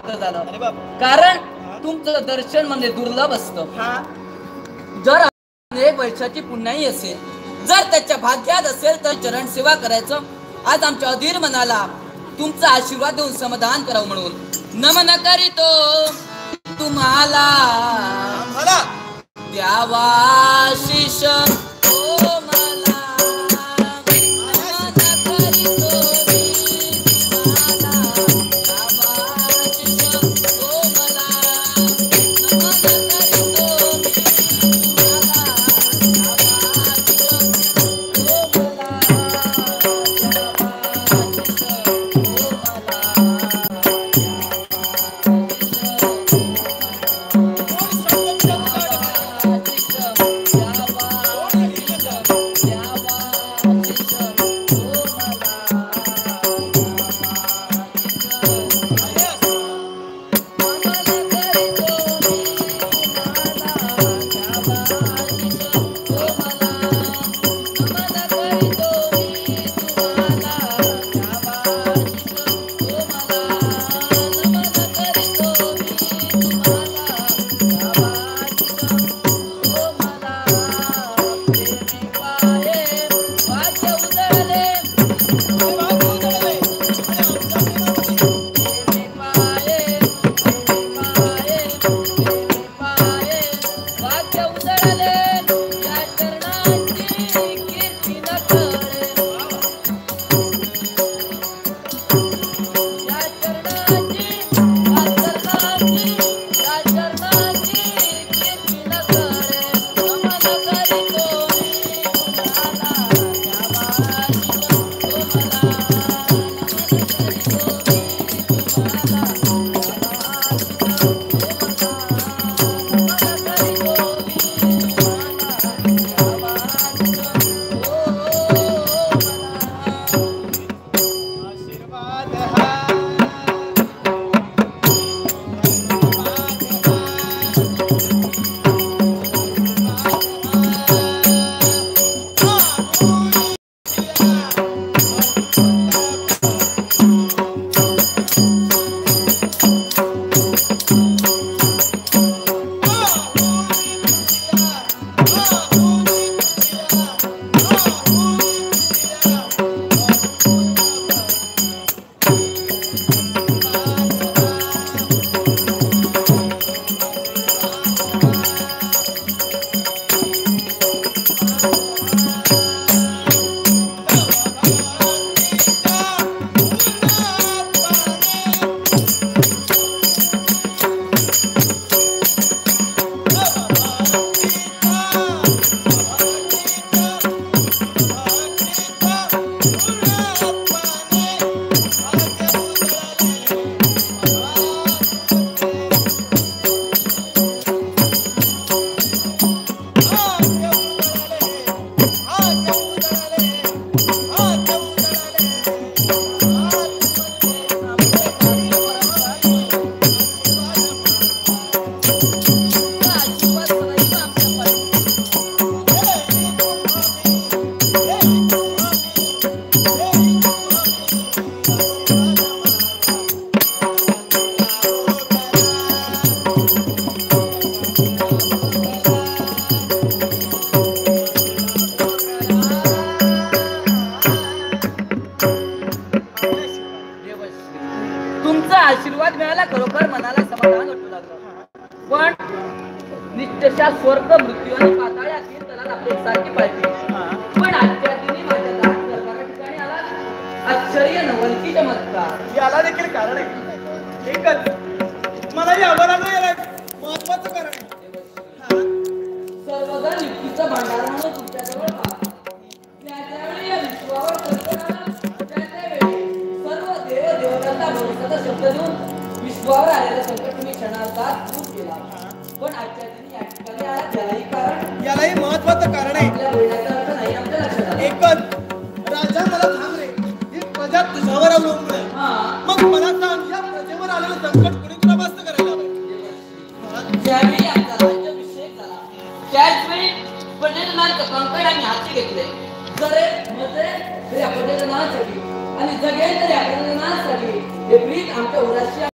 प्राप्त झालं. कारण तुमचं दर्शन म्हणजे दुर्लभ असतं. जर एक वर्षाची पुण्याई असेल, जर त्याच्या भाग्यात असेल तर चरण सेवा करायचं. आज आमच्या अधीर मनाला तुमचा आशीर्वाद देऊन समाधान करावं म्हणून नमन करीतो तुम्हाला. द्यावाशिष आशीर्वाद मिळाला. खरोखर मनाला समाधान वाटू लागलं. पण नित्यशा स्वर्ग मृत्यू आणि पाताळ यातील त्याला आपली सारखी पाहिजे. पण आजच्या दिनी माझ्या दास दरबारा ठिकाणी आला आश्चर्य नवलकी चमत्कार. याला देखील कारण आहे. एकच मला यावं महत्वाचं कारण आहे. सर्वजण युक्तीचं भांडार म्हणून तुमच्याजवळ त्यावेळी या विश्वावर शब्द देऊन विश्वावर आलेलं संकट तुम्ही क्षणार्धात दूर केला. पण आजच्या दिनी या ठिकाणी आला त्यालाही कारण, यालाही महत्वाचं कारण आहे. आपल्या बोलण्याचा अर्थ नाही आपल्या लक्षात आला. एकच राजा मला सांग रे, ही प्रजा तुझ्यावर अवलंबून आहे. मग मला सांग, या प्रजेवर आलेलं संकट कुणी तुला बस्त करायला हवं. ज्यावेळी आमचा राज्याभिषेक झाला त्याचवेळी पर्यटनाचं कंकण आम्ही हाती घेतले. जरे म्हणजे या पर्यटनासाठी आणि जगेल तर या पर्यटनासाठी हे प्रीत आमच्या उराशी